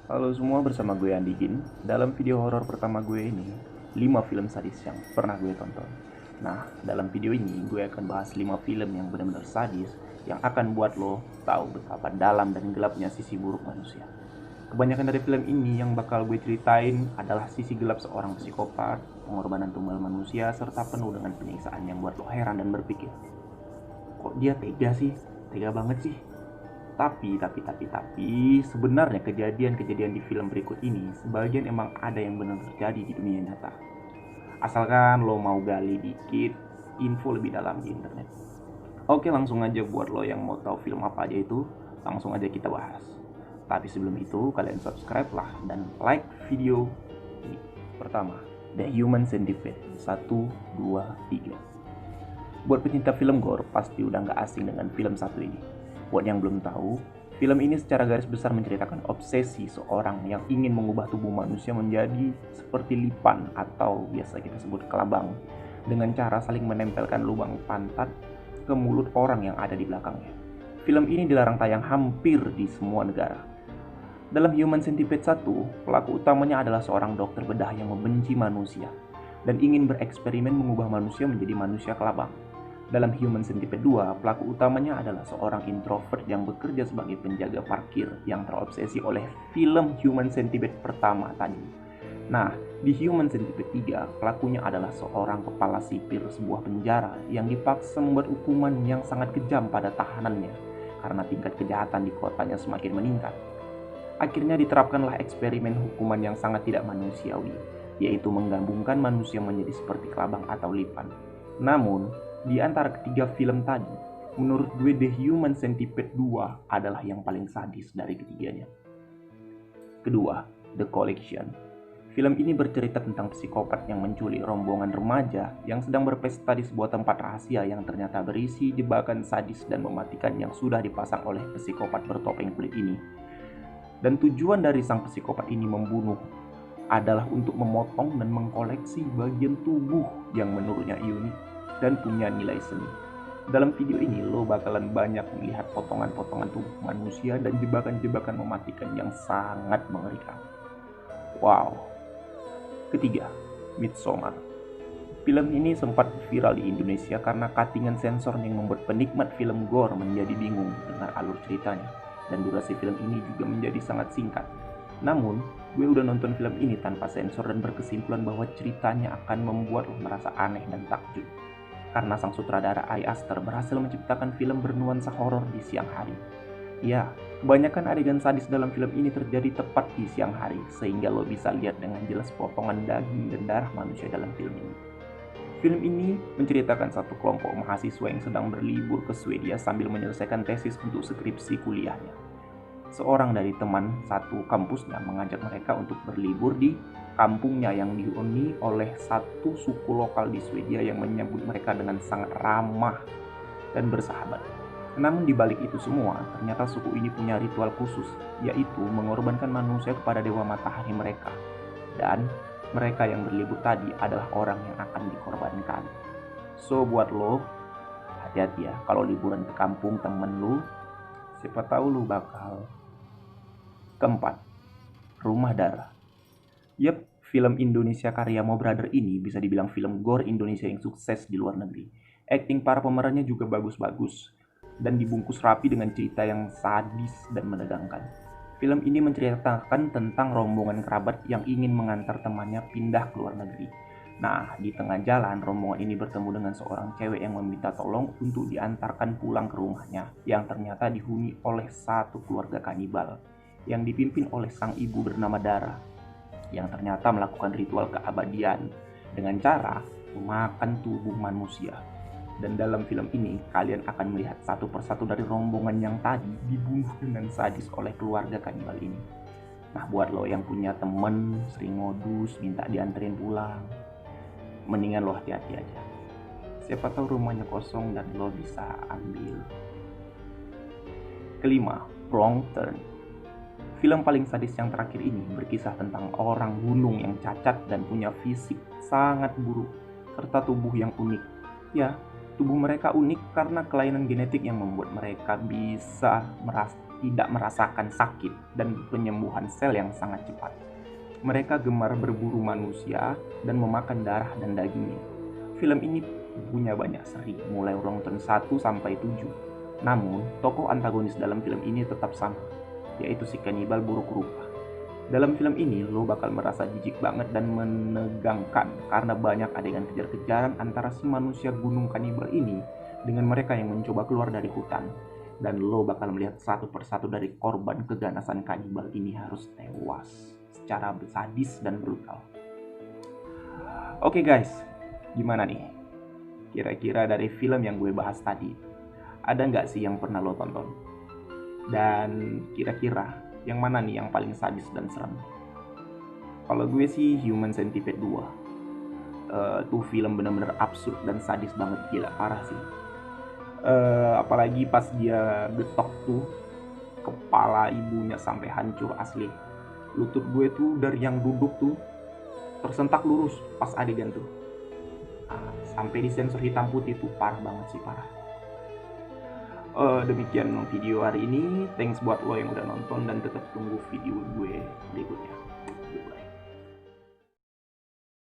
Halo semua, bersama gue Andi Jin. Dalam video horor pertama gue ini, 5 film sadis yang pernah gue tonton. Nah, dalam video ini gue akan bahas 5 film yang benar-benar sadis yang akan buat lo tahu betapa dalam dan gelapnya sisi buruk manusia. Kebanyakan dari film ini yang bakal gue ceritain adalah sisi gelap seorang psikopat, pengorbanan tunggal manusia, serta penuh dengan penyiksaan yang buat lo heran dan berpikir, kok dia tega sih? Tega banget sih. Tapi, sebenarnya kejadian-kejadian di film berikut ini sebagian emang ada yang benar terjadi di dunia nyata. Asalkan lo mau gali dikit info lebih dalam di internet. Oke, langsung aja buat lo yang mau tahu film apa aja itu, langsung aja kita bahas. Tapi sebelum itu, kalian subscribe lah dan like video ini. Pertama, The Human Centipede 1, 2, 3. Buat pecinta film gore, pasti udah nggak asing dengan film satu ini. Buat yang belum tahu, film ini secara garis besar menceritakan obsesi seorang yang ingin mengubah tubuh manusia menjadi seperti lipan atau biasa kita sebut kelabang, dengan cara saling menempelkan lubang pantat ke mulut orang yang ada di belakangnya. Film ini dilarang tayang hampir di semua negara. Dalam Human Centipede 1, pelaku utamanya adalah seorang dokter bedah yang membenci manusia dan ingin bereksperimen mengubah manusia menjadi manusia kelabang. Dalam Human Centipede 2, pelaku utamanya adalah seorang introvert yang bekerja sebagai penjaga parkir yang terobsesi oleh film Human Centipede pertama tadi. Nah, di Human Centipede 3, pelakunya adalah seorang kepala sipir sebuah penjara yang dipaksa membuat hukuman yang sangat kejam pada tahanannya karena tingkat kejahatan di kotanya semakin meningkat. Akhirnya diterapkanlah eksperimen hukuman yang sangat tidak manusiawi, yaitu menggabungkan manusia menjadi seperti kelabang atau lipan. Namun, di antara ketiga film tadi, menurut gue The Human Centipede 2 adalah yang paling sadis dari ketiganya. Kedua, The Collection. Film ini bercerita tentang psikopat yang menculik rombongan remaja yang sedang berpesta di sebuah tempat rahasia yang ternyata berisi jebakan sadis dan mematikan yang sudah dipasang oleh psikopat bertopeng kulit ini. Dan tujuan dari sang psikopat ini membunuh adalah untuk memotong dan mengkoleksi bagian tubuh yang menurutnya unik dan punya nilai seni. Dalam video ini lo bakalan banyak melihat potongan-potongan tubuh manusia dan jebakan-jebakan mematikan yang sangat mengerikan. Wow. Ketiga, Midsommar. Film ini sempat viral di Indonesia karena cuttingan sensor yang membuat penikmat film gore menjadi bingung dengan alur ceritanya, dan durasi film ini juga menjadi sangat singkat. Namun, gue udah nonton film ini tanpa sensor dan berkesimpulan bahwa ceritanya akan membuat lo merasa aneh dan takjub. Karena sang sutradara Ari Aster berhasil menciptakan film bernuansa horor di siang hari. Ya, kebanyakan adegan sadis dalam film ini terjadi tepat di siang hari, sehingga lo bisa lihat dengan jelas potongan daging dan darah manusia dalam film ini. Film ini menceritakan satu kelompok mahasiswa yang sedang berlibur ke Swedia sambil menyelesaikan tesis untuk skripsi kuliahnya. Seorang dari teman satu kampusnya mengajak mereka untuk berlibur di kampungnya yang dihuni oleh satu suku lokal di Swedia yang menyambut mereka dengan sangat ramah dan bersahabat. Namun di balik itu semua, ternyata suku ini punya ritual khusus, yaitu mengorbankan manusia kepada dewa matahari mereka. Dan mereka yang berlibur tadi adalah orang yang akan dikorbankan. So buat lo, hati-hati ya kalau liburan ke kampung temen lo, siapa tahu lo bakal. Keempat, Rumah Darah. Yep, film Indonesia karya Mo Brother ini bisa dibilang film gore Indonesia yang sukses di luar negeri. Akting para pemerannya juga bagus-bagus dan dibungkus rapi dengan cerita yang sadis dan menegangkan. Film ini menceritakan tentang rombongan kerabat yang ingin mengantar temannya pindah ke luar negeri. Nah, di tengah jalan, rombongan ini bertemu dengan seorang cewek yang meminta tolong untuk diantarkan pulang ke rumahnya, yang ternyata dihuni oleh satu keluarga kanibal, yang dipimpin oleh sang ibu bernama Dara, yang ternyata melakukan ritual keabadian dengan cara memakan tubuh manusia. Dan dalam film ini, kalian akan melihat satu persatu dari rombongan yang tadi dibunuh dengan sadis oleh keluarga kanibal ini. Nah, buat lo yang punya temen sering modus minta dianterin pulang, mendingan lo hati-hati aja. Siapa tahu rumahnya kosong dan lo bisa ambil. Kelima, Wrong Turn. Film paling sadis yang terakhir ini berkisah tentang orang gunung yang cacat dan punya fisik sangat buruk, serta tubuh yang unik. Ya, tubuh mereka unik karena kelainan genetik yang membuat mereka bisa tidak merasakan sakit dan penyembuhan sel yang sangat cepat. Mereka gemar berburu manusia dan memakan darah dan dagingnya. Film ini punya banyak seri, mulai urutan 1 sampai 7. Namun, tokoh antagonis dalam film ini tetap sama, yaitu si kanibal buruk rupa. Dalam film ini, lo bakal merasa jijik banget dan menegangkan karena banyak adegan kejar-kejaran antara si manusia gunung kanibal ini dengan mereka yang mencoba keluar dari hutan. Dan lo bakal melihat satu persatu dari korban keganasan kanibal ini harus tewas secara sadis dan brutal. Oke guys, gimana nih? Kira-kira dari film yang gue bahas tadi, ada nggak sih yang pernah lo tonton? Dan kira-kira yang mana nih yang paling sadis dan serem? Kalau gue sih Human Centipede 2. Tuh film bener-bener absurd dan sadis banget, gila parah sih. Apalagi pas dia getok tuh kepala ibunya sampai hancur asli. Lutut gue tuh dari yang duduk tuh tersentak lurus pas adegan tuh. Sampai disensor hitam putih tuh parah banget sih, parah. Demikian video hari ini. Thanks buat lo yang udah nonton dan tetap tunggu video gue berikutnya.